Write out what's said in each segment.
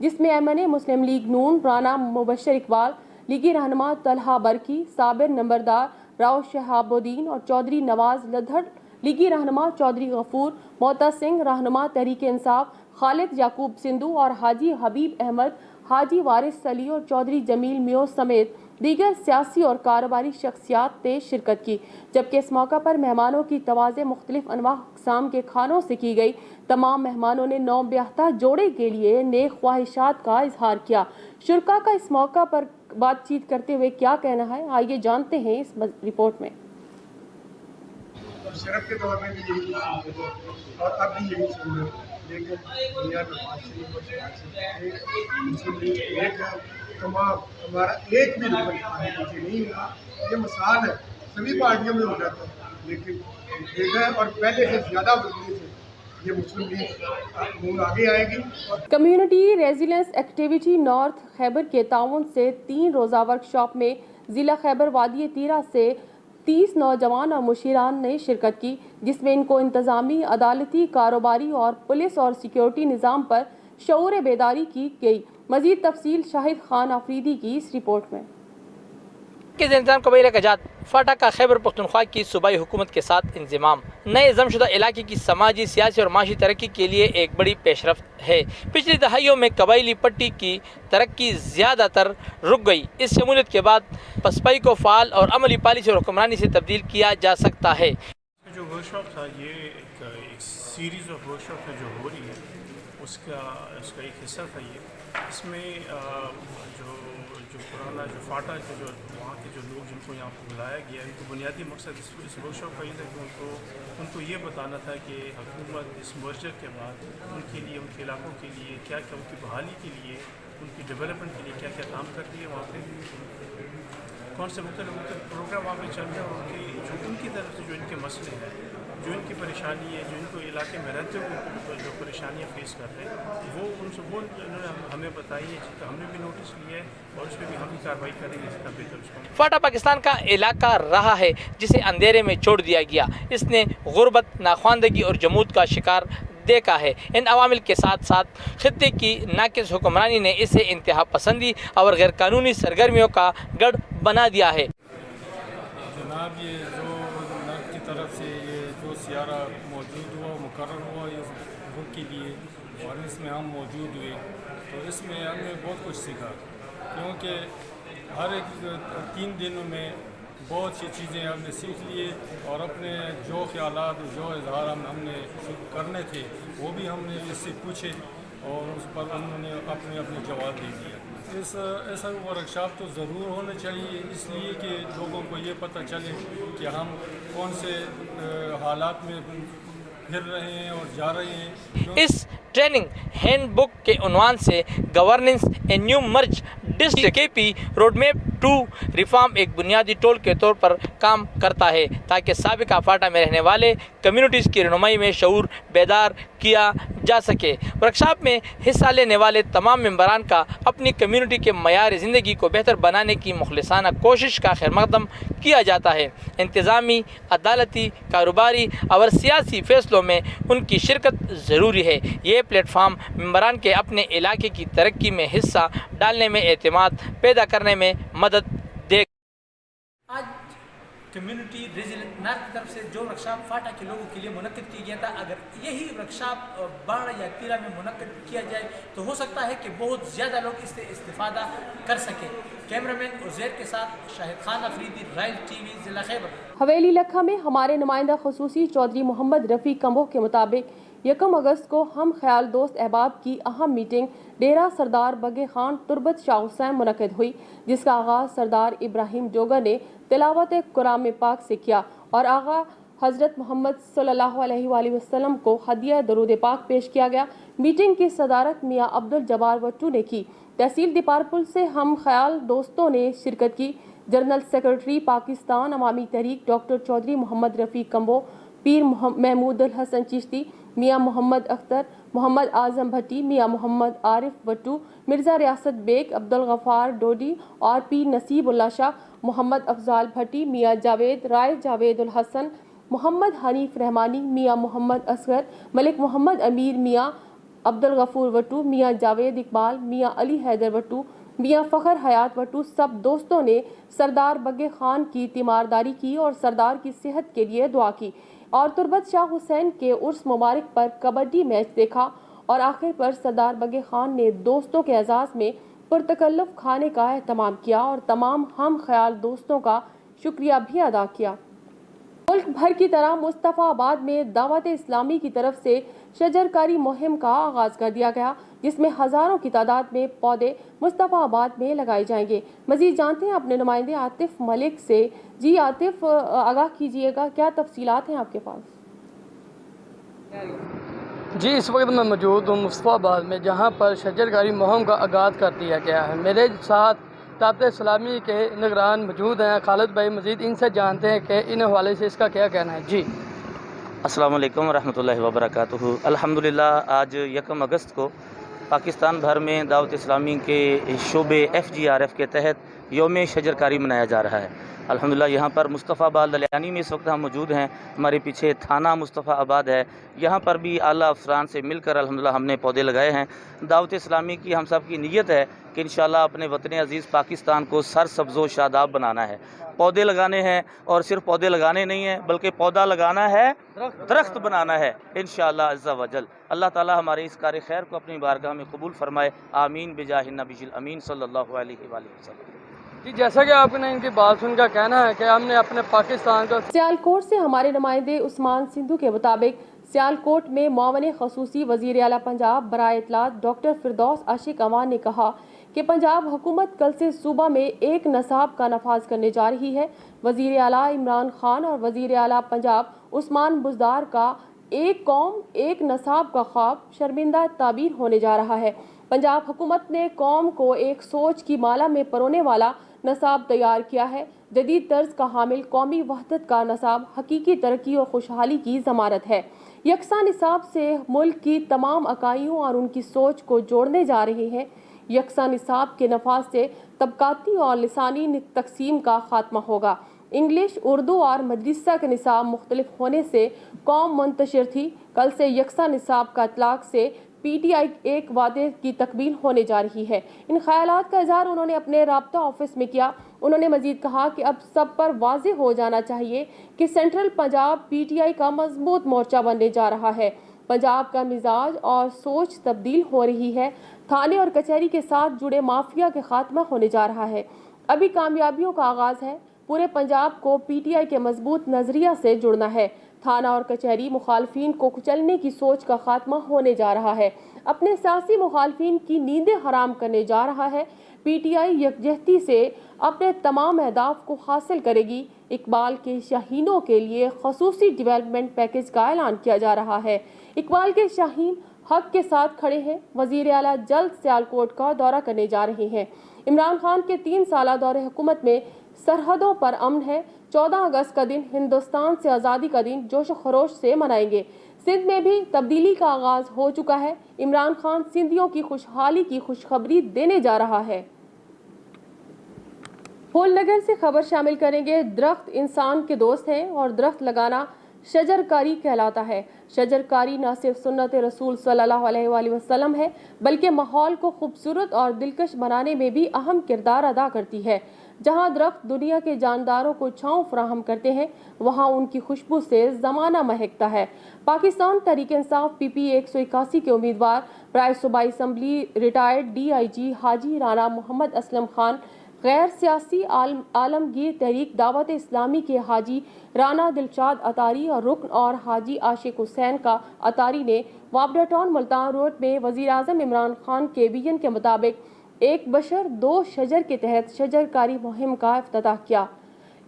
جس میں MNA مسلم league نون رانا مبشر اقبال، لیگی رہنما طلحہ برکی، صابر نمبردار، راؤ شہاب الدین اور چودھری نواز لدھڑ، لیگی رہنما چودھری غفور، معتز سنگھ رہنما تحریک انصاف، خالد یعقوب سندھو اور حاجی حبیب احمد، حاجی وارث علی اور چودھری جمیل میو سمیت دیگر سیاسی اور کاروباری شخصیات نے شرکت کی، جبکہ اس موقع پر مہمانوں کی توازن مختلف انواع اقسام کے کھانوں سے کی گئی۔ تمام مہمانوں نے نو بیاہتا جوڑے کے لیے نیک خواہشات کا اظہار کیا۔ شرکاء کا اس موقع پر بات چیت کرتے ہوئے کیا کہنا ہے، آئیے جانتے ہیں اس رپورٹ میں۔ شرف کے طور پہ بھی یہی اور اب بھی یہی سن رہے ہیں، لیکن دنیا میں معاشرے ایک تمام ہمارا ایک بھی رکن آگے پیچھے نہیں ہوا۔ یہ مثال ہے، سبھی پارٹیوں میں ہو جاتا ہے، لیکن بغیر اور پہلے سے زیادہ بدلے سے یہ مسلم لیگ نون آگے آئے گی۔ کمیونٹی ریزیلنس ایکٹیویٹی نارتھ خیبر کے تعاون سے 3 روزہ ورکشاپ میں ضلع خیبر وادی تیرہ سے 30 نوجوان اور مشیران نے شرکت کی، جس میں ان کو انتظامی، عدالتی، کاروباری اور پولیس اور سیکیورٹی نظام پر شعور بیداری کی گئی۔ مزید تفصیل شاہد خان آفریدی کی اس رپورٹ میں۔ کے انتظام قبائلیہ کا جات فاٹا کا خیبر پختونخوا کی صوبائی حکومت کے ساتھ انضمام نئے ضم شدہ علاقے کی سماجی، سیاسی اور معاشی ترقی کے لیے ایک بڑی پیش رفت ہے۔ پچھلی دہائیوں میں قبائلی پٹی کی ترقی زیادہ تر رک گئی۔ اس شمولیت کے بعد پسپائی کو فعال اور عملی پالیسی اور حکمرانی سے تبدیل کیا جا سکتا ہے۔ جو ورکشاپ تھا، یہ ایک سیریز آف ورکشاپ ہے جو ہو رہی ہے، اس کا ایک حصہ تھا یہ۔ اس میں جو پرانا جو فاٹا کے جو وہاں کے جو لوگ جن کو یہاں پر بلایا گیا ہے، ان کو بنیادی مقصد اس ورکشاپ کا یہ تھا کہ ان کو یہ بتانا تھا کہ حکومت اس مرجر کے بعد ان کے لیے، ان کے علاقوں کے لیے کیا کیا، ان کی بحالی کے لیے، ان کی ڈیولپمنٹ کے لیے کیا کیا کام کر رہی ہے، وہاں پہ کون سے مختلف پروگرام وہاں پہ چل رہے ہیں، اور ان کی طرف سے جو ان کے مسئلے ہیں، جو ان کی پریشانی ہے، جو ان کو علاقے میں رہتے ہوئے جو پریشانیاں فیس کر رہے ہیں، وہ انہوں نے ہمیں بتائی ہے، جس کا ہم نے بھی نوٹس لیا ہے، اور اس پہ بھی ہم بھی کارروائی کریں گے جتنا بہتر اس کو۔ فاٹا پاکستان کا علاقہ رہا ہے جسے اندھیرے میں چھوڑ دیا گیا۔ اس نے غربت، ناخواندگی اور جمود کا شکار دیکھا ہے۔ ان عوامل کے ساتھ ساتھ خطے کی ناقص حکمرانی نے اسے انتہا پسندی اور غیر قانونی سرگرمیوں کا گڑھ بنا دیا ہے۔ جناب، یہ جو نرد کی طرف سے یہ جو سیارہ موجود ہوا، مقرر ہوا اس گروپ کے لیے، اور اس میں ہم موجود ہوئے، تو اس میں ہم نے بہت کچھ سیکھا، کیونکہ ہر ایک 3 دنوں میں بہت سی چیزیں ہم نے سیکھ لیے، اور اپنے جو خیالات، جو اظہار ہم نے کرنے تھے وہ بھی ہم نے اس سے پوچھے، اور اس پر انہوں نے اپنے جواب دے دیا۔ ایسا ورکشاپ تو ضرور ہونا چاہیے، اس لیے کہ لوگوں کو یہ پتہ چلے کہ ہم کون سے حالات میں پھر رہے ہیں اور جا رہے ہیں۔ اس ٹریننگ ہینڈ بک کے عنوان سے governance a new merged district KP road map to reform ایک بنیادی ٹول کے طور پر کام کرتا ہے، تاکہ سابقہ فاٹا میں رہنے والے کمیونٹیز کی رہنمائی میں شعور بیدار کیا جا سکے۔ ورکشاپ میں حصہ لینے والے تمام ممبران کا اپنی کمیونٹی کے معیار زندگی کو بہتر بنانے کی مخلصانہ کوشش کا خیر مقدم کیا جاتا ہے۔ انتظامی، عدالتی، کاروباری اور سیاسی فیصلوں میں ان کی شرکت ضروری ہے۔ یہ پلیٹ فارم ممبران کے اپنے علاقے کی ترقی میں حصہ ڈالنے میں اعتماد پیدا کرنے میں مدد دے گا۔ آج کمیونٹی ریزیلنٹ نارتھ کی طرف سے جو ورکشاپ فاٹا کے لوگوں کے لیے منعقد کیا گیا تھا، اگر یہی ورکشاپ باڑ یا تیرا میں منعقد کیا جائے تو ہو سکتا ہے کہ بہت زیادہ لوگ اس سے استفادہ کر سکیں۔ کیمرہ مین عزیر کے ساتھ شاہد خان آفریدی، رائل TV، ضلع خیبر۔ حویلی لکھا میں ہمارے نمائندہ خصوصی چودھری محمد رفیع کمبو کے مطابق 1 اگست کو ہم خیال دوست احباب کی اہم میٹنگ ڈیرہ سردار بگے خان تربت شاہ حسین منعقد ہوئی، جس کا آغاز سردار ابراہیم جوگر نے تلاوت قرآن پاک سے کیا اور آغا حضرت محمد صلی اللہ علیہ وآلہ وسلم کو ہدیہ درود پاک پیش کیا گیا۔ میٹنگ کی صدارت میاں عبدالجبار وٹو نے کی۔ تحصیل دیپارپل سے ہم خیال دوستوں نے شرکت کی۔ جنرل سیکرٹری پاکستان عوامی تحریک ڈاکٹر چودھری محمد رفیع کمبو، پیر محمود الحسن چشتی، میاں محمد اختر، محمد اعظم بھٹی، میاں محمد عارف وٹو، مرزا ریاست بیگ، عبدالغفار ڈوڈی اور پیر نصیب اللہ شاہ، محمد افضال بھٹی، میاں جاوید رائے، جاوید الحسن، محمد حنیف رحمانی، میاں محمد اصغر، ملک محمد امیر، میاں عبدالغفور وٹو، میاں جاوید اقبال، میاں علی حیدر وٹو، میاں فخر حیات وٹو سب دوستوں نے سردار بگے خان کی تیمارداری کی اور سردار کی صحت کے لیے دعا کی اور تربت شاہ حسین کے عرس مبارک پر کبڈی میچ دیکھا اور آخر پر سردار بگے خان نے دوستوں کے اعزاز میں پرتکلف کھانے کا اہتمام کیا اور تمام ہم خیال دوستوں کا شکریہ بھی ادا کیا۔ ملک بھر کی طرح مصطفیٰ آباد میں دعوت اسلامی کی طرف سے شجرکاری مہم کا آغاز کر دیا گیا، جس میں ہزاروں کی تعداد میں پودے مصطفیٰ آباد میں لگائے جائیں گے۔ مزید جانتے ہیں اپنے نمائندے عاطف ملک سے۔ جی عاطف، آگاہ کیجیے گا، کیا تفصیلات ہیں آپ کے پاس؟ جی، اس وقت میں موجود ہوں مصطفیٰ آباد میں، جہاں پر شجرکاری مہم کا آغاز کر دیا گیا ہے۔ میرے ساتھ دعوت اسلامی کے نگران موجود ہیں خالد بھائی، مزید ان سے جانتے ہیں کہ ان حوالے سے اس کا کیا کہنا ہے۔ جی السلام علیکم ورحمۃ اللہ وبرکاتہ۔ الحمدللہ آج 1 اگست کو پاکستان بھر میں دعوت اسلامی کے شعبے FGRF کے تحت یوم شجرکاری منایا جا رہا ہے۔ الحمدللہ یہاں پر مصطفیٰ آباد للیانی میں اس وقت ہم موجود ہیں، ہمارے پیچھے تھانہ مصطفیٰ آباد ہے، یہاں پر بھی اعلیٰ افسران سے مل کر الحمدللہ ہم نے پودے لگائے ہیں۔ دعوت اسلامی کی ہم سب کی نیت ہے کہ انشاءاللہ اپنے وطن عزیز پاکستان کو سرسبز و شاداب بنانا ہے، پودے لگانے ہیں، اور صرف پودے لگانے نہیں ہیں بلکہ پودا لگانا ہے، درخت بنانا ہے انشاءاللہ عز و جل۔ اللہ تعالی ہمارے اس کار خیر کو اپنی بارگاہ میں قبول فرمائے، آمین بجاہ النبی الامین صلی اللہ علیہ وآلہ وسلم۔ جی، جیسا کہ آپ نے ان کی بات سن کر کہنا ہے کہ ہم نے اپنے پاکستان کا سیالکوٹ سے ہمارے نمائندے عثمان سندھو کے مطابق سیالکوٹ میں معاون خصوصی وزیر اعلیٰ پنجاب برائے اطلاعات ڈاکٹر فردوس عاشق امان نے کہا کہ پنجاب حکومت کل سے صوبہ میں ایک نصاب کا نفاذ کرنے جا رہی ہے۔ وزیر اعلیٰ عمران خان اور وزیر اعلیٰ پنجاب عثمان بزدار کا ایک قوم ایک نصاب کا خواب شرمندہ تعبیر ہونے جا رہا ہے۔ پنجاب حکومت نے قوم کو ایک سوچ کی مالا میں پرونے والا نصاب تیار کیا ہے۔ جدید طرز کا حامل قومی وحدت کا نصاب حقیقی ترقی اور خوشحالی کی ضمانت ہے۔ یکساں نصاب سے ملک کی تمام اکائیوں اور ان کی سوچ کو جوڑنے جا رہے ہیں۔ یکساں نصاب کے نفاذ سے طبقاتی اور لسانی تقسیم کا خاتمہ ہوگا۔ انگلش، اردو اور مدرسہ کے نصاب مختلف ہونے سے قوم منتشر تھی۔ کل سے یکساں نصاب کا اطلاق سے PTI ایک وعدے کی تکمیل ہونے جا رہی ہے۔ ان خیالات کا اظہار انہوں نے اپنے رابطہ آفس میں کیا۔ انہوں نے مزید کہا کہ اب سب پر واضح ہو جانا چاہیے کہ سینٹرل پنجاب PTI کا مضبوط مورچہ بننے جا رہا ہے۔ پنجاب کا مزاج اور سوچ تبدیل ہو رہی ہے۔ تھانے اور کچہری کے ساتھ جڑے مافیا کے خاتمہ ہونے جا رہا ہے۔ ابھی کامیابیوں کا آغاز ہے۔ پورے پنجاب کو PTI کے مضبوط نظریہ سے جڑنا ہے۔ تھانہ اور کچہری مخالفین کو کچلنے کی سوچ کا خاتمہ ہونے جا رہا ہے۔ اپنے سیاسی مخالفین کی نیندیں حرام کرنے جا رہا ہے۔ PTI یکجہتی سے اپنے تمام اہداف کو حاصل کرے گی۔ اقبال کے شاہینوں کے لیے خصوصی ڈیولپمنٹ پیکج کا اعلان کیا جا رہا ہے۔ اقبال کے شاہین حق کے ساتھ کھڑے ہیں۔ وزیر اعلیٰ جلد سیالکوٹ کا دورہ کرنے جا رہے ہیں۔ عمران خان کے 3 سالہ دور حکومت میں سرحدوں پر امن ہے۔ 14 اگست کا دن ہندوستان سے آزادی کا دن جوش و خروش سے منائیں گے۔ سندھ میں بھی تبدیلی کا آغاز ہو چکا ہے۔ عمران خان سندھیوں کی خوشحالی کی خوشخبری دینے جا رہا ہے۔ پھول نگر سے خبر شامل کریں گے۔ درخت انسان کے دوست ہیں اور درخت لگانا شجرکاری کہلاتا ہے۔ شجرکاری نہ صرف سنت رسول صلی اللہ علیہ وآلہ وسلم ہے بلکہ ماحول کو خوبصورت اور دلکش بنانے میں بھی اہم کردار ادا کرتی ہے۔ جہاں درخت دنیا کے جانداروں کو چھاؤں فراہم کرتے ہیں وہاں ان کی خوشبو سے زمانہ مہکتا ہے۔ پاکستان تحریک انصاف PP 181 کے امیدوار برائے صوبائی اسمبلی ریٹائرڈ DIG حاجی رانا محمد اسلم خان، غیر سیاسی عالمگیر تحریک دعوت اسلامی کے حاجی رانا دلشاد اطاری اور رکن اور حاجی عاشق حسین کا اطاری نے وابڈا ٹاؤن ملتان روڈ میں وزیر اعظم عمران خان کے ویژن کے مطابق ایک بشر 2 شجر کے تحت شجرکاری مہم کا افتتاح کیا۔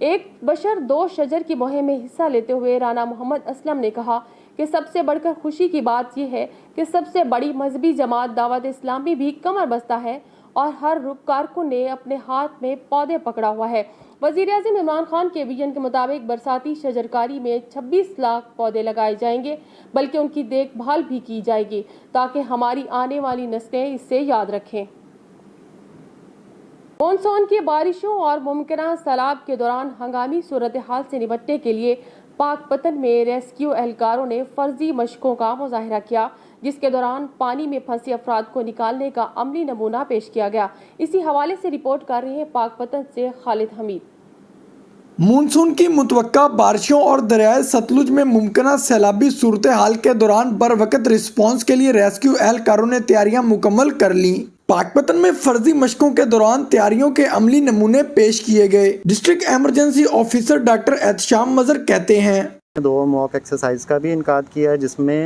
ایک بشر 2 شجر کی مہم میں حصہ لیتے ہوئے رانا محمد اسلم نے کہا کہ سب سے بڑھ کر خوشی کی بات یہ ہے کہ سب سے بڑی مذہبی جماعت دعوت اسلامی بھی کمر بستہ ہے اور ہر کارکن نے اپنے ہاتھ میں پودے پکڑا ہوا ہے۔ وزیر اعظم عمران خان کے ویژن کے مطابق برساتی شجرکاری میں 26 لاکھ پودے لگائے جائیں گے بلکہ ان کی دیکھ بھال بھی کی جائے گی تاکہ ہماری آنے والی نسلیں اس سے یاد رکھیں۔ مونسون کی بارشوں اور ممکنہ سیلاب کے دوران ہنگامی صورتحال سے نمٹنے کے لیے پاک پتن میں ریسکیو اہلکاروں نے فرضی مشقوں کا مظاہرہ کیا۔ جس کے دوران پانی میں پھنسے افراد کو نکالنے کا عملی نمونہ پیش کیا گیا۔ اسی حوالے سے رپورٹ کر رہے ہیں پاک پتن سے خالد حمید۔ مونسون کی متوقع بارشوں اور دریائے ستلج میں ممکنہ سیلابی صورتحال کے دوران بروقت رسپانس کے لیے ریسکیو اہلکاروں نے تیاریاں مکمل کر لیں۔ پاک پتن میں فرضی مشقوں کے دوران تیاریوں کے عملی نمونے پیش کیے گئے۔ District emergency officer doctor Ehtisham Mazhar کہتے ہیں 2 موک ایکسرسائز کا بھی انعقاد کیا ہے، جس میں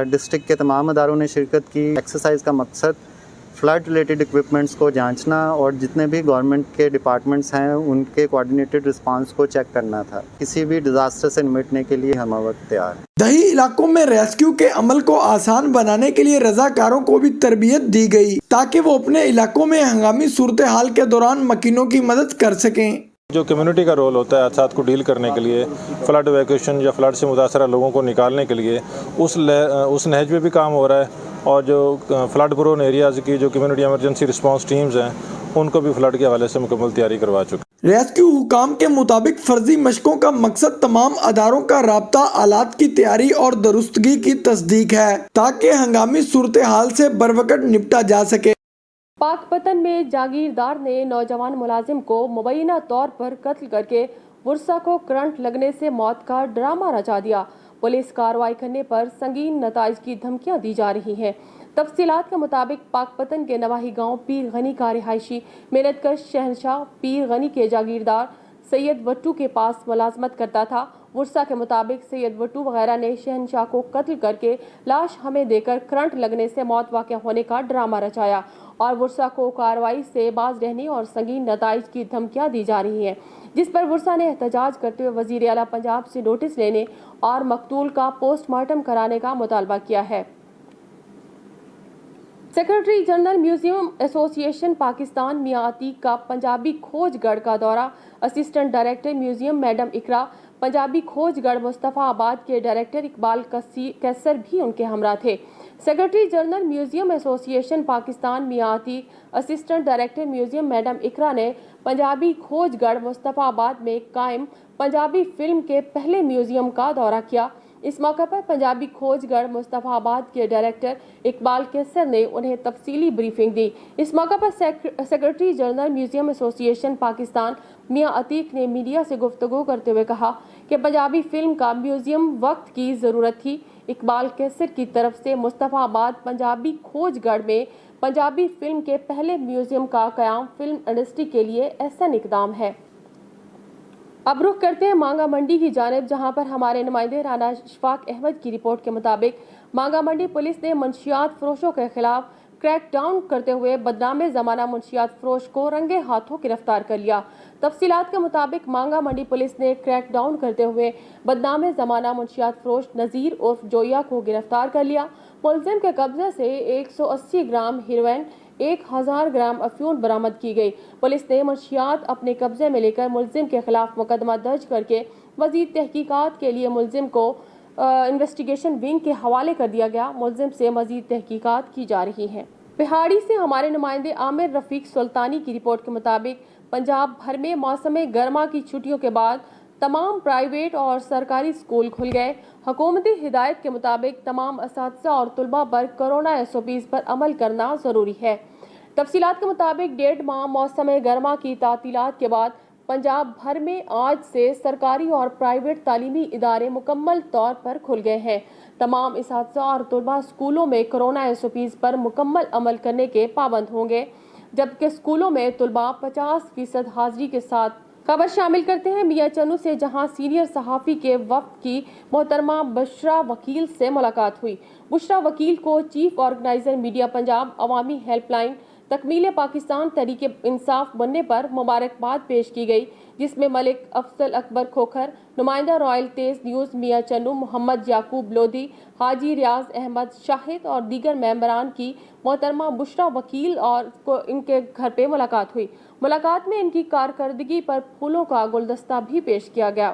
ڈسٹرکٹ کے تمام اداروں نے شرکت کی۔ ایکسرسائز کا مقصد فلڈ ریلیٹڈ اکوپمنٹس کو جانچنا اور جتنے بھی گورنمنٹ کے ڈپارٹمنٹس ہیں ان کے کوآرڈینیٹڈ رسپانس کو چیک کرنا تھا۔ کسی بھی ڈیزاسٹر سے نمٹنے کے لیے ہم وقت تیار ہیں۔ دیہی علاقوں میں ریسکیو کے عمل کو آسان بنانے کے لیے رضاکاروں کو بھی تربیت دی گئی تاکہ وہ اپنے علاقوں میں ہنگامی صورتحال کے دوران مکینوں کی مدد کر سکیں۔ جو کمیونٹی کا رول ہوتا ہے حادثات کو ڈیل کرنے کے لیے، فلڈ ایویکویشن یا فلڈ سے متاثرہ لوگوں کو نکالنے کے لیے اس نہج پہ بھی کام ہو رہا ہے، اور جو فلڈ پرون ایریاز کی جو کمیونٹی ایمرجنسی رسپانس ٹیمز ہیں ان کو بھی فلڈ کے حوالے سے مکمل تیاری کروا چکے۔ ریسکیو حکام کے مطابق فرضی مشقوں کا مقصد تمام اداروں کا رابطہ، آلات کی تیاری اور درستگی کی تصدیق ہے تاکہ ہنگامی صورتحال سے بروقت نپٹا جا سکے۔ پاک پتن میں جاگیردار نے نوجوان ملازم کو مبینہ طور پر قتل کر کے ورثہ کو کرنٹ لگنے سے موت کا ڈرامہ رچا دیا۔ پولیس کارروائی کرنے پر سنگین نتائج کی دھمکیاں دی جا رہی ہیں۔ تفصیلات کے مطابق پاک پتن کے نواحی گاؤں پیر غنی کا رہائشی محنت کش شہنشاہ پیر غنی کے جاگیردار سید وٹو کے پاس ملازمت کرتا تھا۔ ورثہ کے مطابق سید وٹو وغیرہ نے شہنشاہ کو قتل کر کے لاش ہمیں دے کر کرنٹ لگنے سے موت واقع ہونے کا ڈرامہ رچایا اور ورثہ کو کارروائی سے باز رہنے اور سنگین نتائج کی دھمکیاں دی جا رہی ہیں، جس پر ورثہ نے احتجاج کرتے ہوئے وزیر اعلیٰ پنجاب سے نوٹس لینے اور مقتول کا پوسٹ مارٹم کرانے کا مطالبہ کیا ہے۔ سیکرٹری جنرل میوزیم ایسوسی ایشن پاکستان میاں عتیق کا پنجابی کھوج گڑھ کا دورہ۔ اسسٹنٹ ڈائریکٹر میوزیم میڈم اقرا، پنجابی کھوج گڑھ مصطفیٰ آباد کے ڈائریکٹر اقبال کیسر بھی ان کے ہمراہ تھے۔ سیکرٹری جنرل میوزیم ایسوسی ایشن Pakistan Mian Atiq, assistant director museum madam Iqra نے پنجابی کھوج گڑھ مصطفیٰ آباد میں قائم پنجابی فلم کے پہلے میوزیم کا دورہ کیا۔ اس موقع پر پنجابی کھوج گڑھ مصطفیٰ آباد کے ڈائریکٹر اقبال کیسر نے انہیں تفصیلی بریفنگ دی۔ اس موقع پر سیکرٹری جنرل میوزیم ایسوسی ایشن پاکستان میاں عتیق نے میڈیا سے گفتگو کرتے ہوئے کہا کہ پنجابی فلم کا میوزیم وقت کی ضرورت تھی۔ اقبال کیسر کی طرف سے مصطفیٰ آباد پنجابی کھوج گڑھ میں پنجابی فلم کے پہلے میوزیم کا قیام فلم انڈسٹری کے لیے احسن اقدام ہے۔ اب رخ کرتے ہیں مانگا منڈی کی جانب، جہاں پر ہمارے نمائندے رانا اشفاق احمد کی رپورٹ کے مطابق مانگا منڈی پولیس نے منشیات فروشوں کے خلاف کریک ڈاؤن کرتے ہوئے بدنام زمانہ منشیات فروش کو رنگے ہاتھوں گرفتار کر لیا۔ تفصیلات کے مطابق مانگا منڈی پولیس نے کریک ڈاؤن کرتے ہوئے بدنام زمانہ منشیات فروش نذیر عرف جویا کو گرفتار کر لیا۔ ملزم کے قبضے سے 180 گرام ہیروئن، 1000 گرام افیون برآمد کی گئی۔ پولیس نے منشیات اپنے قبضے میں لے کر ملزم کے خلاف مقدمہ درج کر کے مزید تحقیقات کے لیے ملزم کو انویسٹیگیشن ونگ کے حوالے کر دیا گیا۔ ملزم سے مزید تحقیقات کی جا رہی ہیں۔ پہاڑی سے ہمارے نمائندے عامر رفیق سلطانی کی رپورٹ کے مطابق پنجاب بھر میں موسم گرما کی چھٹیوں کے بعد تمام پرائیویٹ اور سرکاری اسکول کھل گئے۔ حکومتی ہدایت کے مطابق تمام اساتذہ اور طلباء پر کورونا SOPs پر عمل کرنا ضروری ہے۔ تفصیلات کے مطابق 1.5 ماہ موسم گرما کی تعطیلات کے بعد پنجاب بھر میں آج سے سرکاری اور پرائیویٹ تعلیمی ادارے مکمل طور پر کھل گئے ہیں۔ تمام اساتذہ اور طلباء اسکولوں میں کورونا SOPs پر مکمل عمل کرنے کے پابند ہوں گے، جبکہ اسکولوں میں طلباء 50% حاضری کے ساتھ۔ خبر شامل کرتے ہیں میاں چنو سے، جہاں سینئر صحافی کے وفد کی محترمہ بشرا وکیل سے ملاقات ہوئی۔ بشرا وکیل کو چیف آرگنائزر میڈیا پنجاب عوامی ہیلپ لائن تکمیل پاکستان تحریک انصاف بننے پر مبارکباد پیش کی گئی، جس میں ملک افضل اکبر کھوکھر، نمائندہ رائل تیز نیوز میاں چنو، محمد یعقوب لودھی، حاجی ریاض احمد شاہد اور دیگر ممبران کی محترمہ بشرا وکیل اور ان کے گھر پہ ملاقات ہوئی۔ ملاقات میں ان کی کارکردگی پر پھولوں کا گلدستہ بھی پیش کیا گیا۔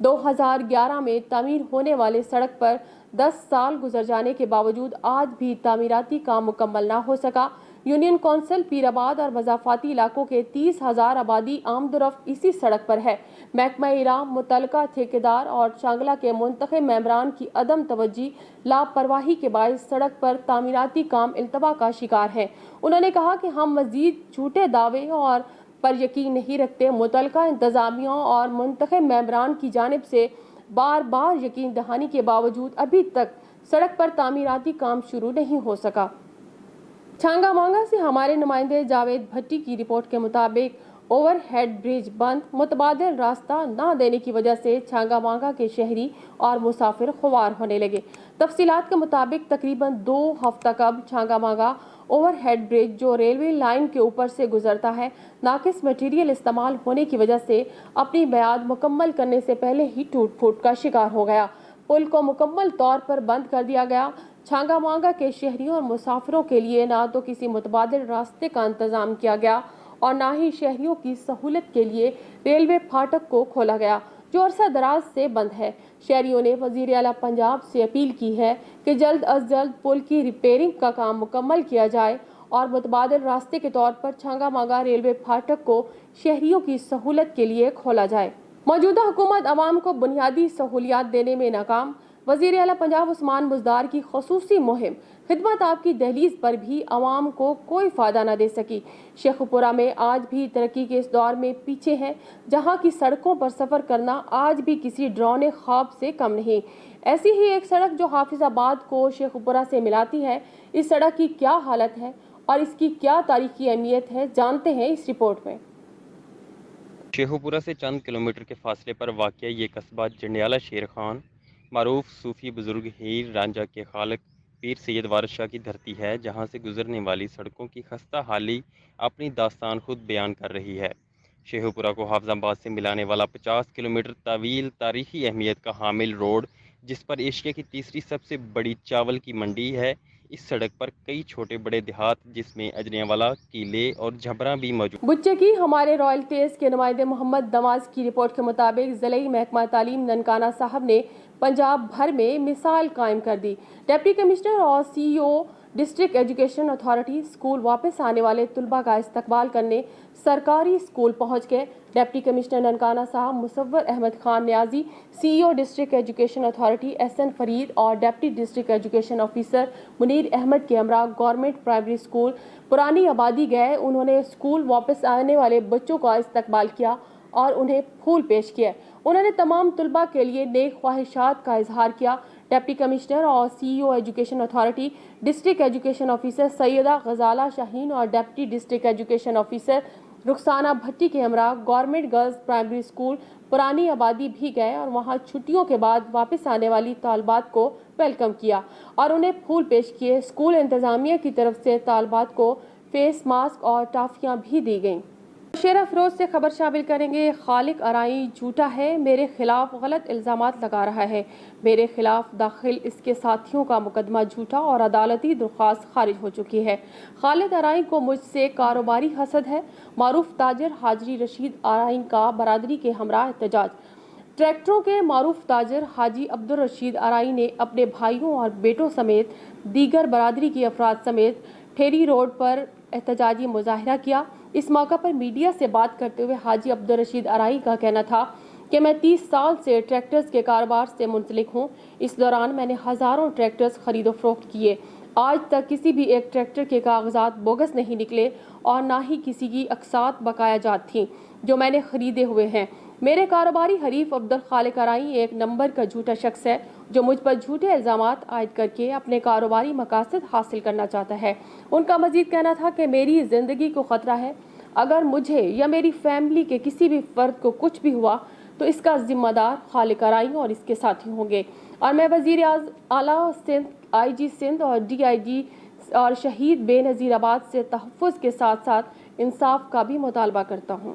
2011 میں تعمیر ہونے والے سڑک پر 10 سال گزر جانے کے باوجود آج بھی تعمیراتی کام مکمل نہ ہو سکا۔ یونین کونسل پیر آباد اور مضافاتی علاقوں کے 30,000 آبادی آمد و رفت اسی سڑک پر ہے۔ محکمہ ایرا، متعلقہ ٹھیکیدار اور شانگلہ کے منتخب ممبران کی عدم توجہی، لاپرواہی کے باعث سڑک پر تعمیراتی کام التوا کا شکار ہے۔ انہوں نے کہا کہ ہم مزید جھوٹے دعوے اور پر یقین نہیں رکھتے۔ متعلقہ انتظامیہ اور منتخب ممبران کی جانب سے بار بار یقین دہانی کے باوجود ابھی تک سڑک پر تعمیراتی کام شروع نہیں ہو سکا۔ چھانگا مانگا سے ہمارے نمائندے جاوید بھٹی کی رپورٹ کے مطابق اوور ہیڈ برج بند، متبادل راستہ نہ دینے کی وجہ سے چھانگا مانگا کے شہری اور مسافر خوار ہونے لگے۔ تفصیلات کے مطابق تقریباً 2 ہفتہ قبل چھانگا مانگا اوور ہیڈ برج جو ریلوے لائن کے اوپر سے گزرتا ہے، ناقص مٹیریل استعمال ہونے کی وجہ سے اپنی میعاد مکمل کرنے سے پہلے ہی ٹوٹ پھوٹ کا شکار ہو گیا۔ پل کو مکمل طور پر بند کر دیا گیا۔ چھانگا مانگا کے شہریوں اور مسافروں کے لیے نہ تو کسی متبادل راستے کا انتظام کیا گیا اور نہ ہی شہریوں کی سہولت کے لیے ریلوے پھاٹک کو کھولا گیا جو عرصہ دراز سے بند ہے۔ شہریوں نے وزیر اعلیٰ پنجاب سے اپیل کی ہے کہ جلد از جلد پل کی ریپیئرنگ کا کام مکمل کیا جائے اور متبادل راستے کے طور پر چھانگا مانگا ریلوے پھاٹک کو شہریوں کی سہولت کے لیے کھولا جائے۔ موجودہ حکومت عوام کو بنیادی سہولیات دینے میں ناکام۔ وزیر اعلیٰ پنجاب عثمان بزدار کی خصوصی مہم خدمت آپ کی دہلیز پر بھی عوام کو کوئی فائدہ نہ دے سکی۔ شیخو پورہ میں آج بھی ترقی کے اس دور میں پیچھے ہیں، جہاں کی سڑکوں پر سفر کرنا آج بھی کسی ڈراؤنے خواب سے کم نہیں۔ ایسی ہی ایک سڑک جو حافظ آباد کو شیخو پورہ سے ملاتی ہے، اس سڑک کی کیا حالت ہے اور اس کی کیا تاریخی اہمیت ہے، جانتے ہیں اس رپورٹ میں۔ شیخو پورہ سے چند کلومیٹر کے فاصلے پر واقع یہ قصبہ جنڈیالہ شیر خان، معروف صوفی بزرگ ہیر رانجھا کے خالق پیر سید وارث شاہ کی دھرتی ہے، جہاں سے گزرنے والی سڑکوں کی خستہ حالی اپنی داستان خود بیان کر رہی ہے۔ شیخو پورہ کو حافظ آباد سے ملانے والا 50 کلومیٹر طویل تاریخی اہمیت کا حامل روڈ، جس پر ایشیا کی تیسری سب سے بڑی چاول کی منڈی ہے، اس سڑک پر کئی چھوٹے بڑے دیہات جس میں اجریاں والا، کیلے اور جھبراں بھی موجود۔ بچے کی ہمارے رائل تیز کے نمائندے محمد دماز کی رپورٹ کے مطابق ضلعی محکمہ تعلیم ننکانہ صاحب نے پنجاب بھر میں مثال قائم کر دی۔ ڈپٹی کمشنر اور C E O district education authority school واپس آنے والے طلباء کا استقبال کرنے سرکاری اسکول پہنچ گئے۔ Deputy commissioner Nankana Sahib Musawwir Ahmad Khan Niazi, C E O district education authority S N Farid اور deputy district education officer Munir Ahmad کے ہمراہ گورنمنٹ پرائمری اسکول پرانی آبادی گئے۔ انہوں نے اسکول واپس آنے والے بچوں کا استقبال کیا اور انہیں پھول پیش کیے۔ انہوں نے تمام طلباء کے لیے نیک خواہشات کا اظہار کیا۔ ڈپٹی کمشنر اور C E O education authority district education officer Syeda Ghazala Shaheen اور deputy district education officer Rukhsana Bhatti کے ہمراہ گورنمنٹ گرلز پرائمری اسکول پرانی آبادی بھی گئے اور وہاں چھٹیوں کے بعد واپس آنے والی طالبات کو ویلکم کیا اور انہیں پھول پیش کیے۔ اسکول انتظامیہ کی طرف سے طالبات کو فیس ماسک اور ٹافیاں بھی دی گئیں۔ شیر افروز سے خبر شامل کریں گے۔ خالق ارائی جھوٹا ہے، میرے خلاف غلط الزامات لگا رہا ہے۔ میرے خلاف داخل اس کے ساتھیوں کا مقدمہ جھوٹا اور عدالتی درخواست خارج ہو چکی ہے۔ خالد ارائی کو مجھ سے کاروباری حسد ہے۔ معروف تاجر حاجی رشید ارائی کا برادری کے ہمراہ احتجاج۔ ٹریکٹروں کے معروف تاجر حاجی عبدالرشید ارائی نے اپنے بھائیوں اور بیٹوں سمیت دیگر برادری کے افراد سمیت ٹھیری روڈ پر احتجاجی مظاہرہ کیا۔ اس موقع پر میڈیا سے بات کرتے ہوئے حاجی عبدالرشید ارائی کا کہنا تھا کہ میں 30 سال سے ٹریکٹرز کے کاروبار سے منسلک ہوں۔ اس دوران میں نے ہزاروں ٹریکٹرز خرید و فروخت کیے۔ آج تک کسی بھی ایک ٹریکٹر کے کاغذات بوگس نہیں نکلے اور نہ ہی کسی کی اقساط بقایا جات تھیں جو میں نے خریدے ہوئے ہیں۔ میرے کاروباری حریف عبدالخالق ارائی ایک نمبر کا جھوٹا شخص ہے جو مجھ پر جھوٹے الزامات عائد کر کے اپنے کاروباری مقاصد حاصل کرنا چاہتا ہے۔ ان کا مزید کہنا تھا کہ میری زندگی کو خطرہ ہے۔ اگر مجھے یا میری فیملی کے کسی بھی فرد کو کچھ بھی ہوا تو اس کا ذمہ دار خالق ارائی اور اس کے ساتھی ہوں گے، اور میں وزیر اعلیٰ سندھ، آئی جی سندھ اور ڈی آئی جی اور شہید بے نظیر آباد سے تحفظ کے ساتھ ساتھ انصاف کا بھی مطالبہ کرتا ہوں۔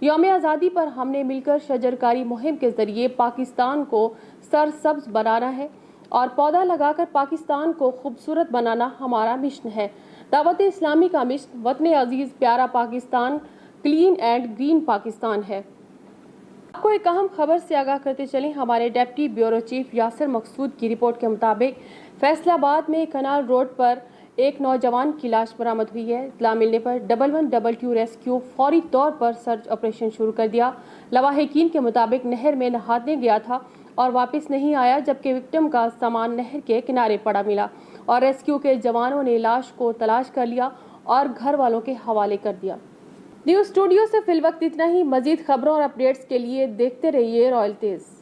یوم آزادی پر ہم نے مل کر شجرکاری مہم کے ذریعے پاکستان کو سرسبز بنانا ہے اور پودا لگا کر پاکستان کو خوبصورت بنانا ہمارا مشن ہے۔ دعوت اسلامی کا مشن وطن عزیز پیارا Pakistan, clean and green Pakistan ہے۔ آپ کو ایک اہم خبر سے آگاہ کرتے چلیں، ہمارے ڈپٹی بیورو چیف یاسر مقصود کی رپورٹ کے مطابق فیصل آباد میں کنال روڈ پر ایک نوجوان کی لاش برآمد ہوئی ہے۔ اطلاع ملنے پر 1122 ریسکیو فوری طور پر سرچ آپریشن شروع کر دیا۔ لواحقین کے مطابق نہر میں نہانے گیا تھا اور واپس نہیں آیا، جبکہ وکٹم کا سامان نہر کے کنارے پڑا ملا اور ریسکیو کے جوانوں نے لاش کو تلاش کر لیا اور گھر والوں کے حوالے کر دیا۔ نیوز اسٹوڈیو سے فی الوقت اتنا ہی۔ مزید خبروں اور اپڈیٹس کے لیے دیکھتے رہیے رائل تیز۔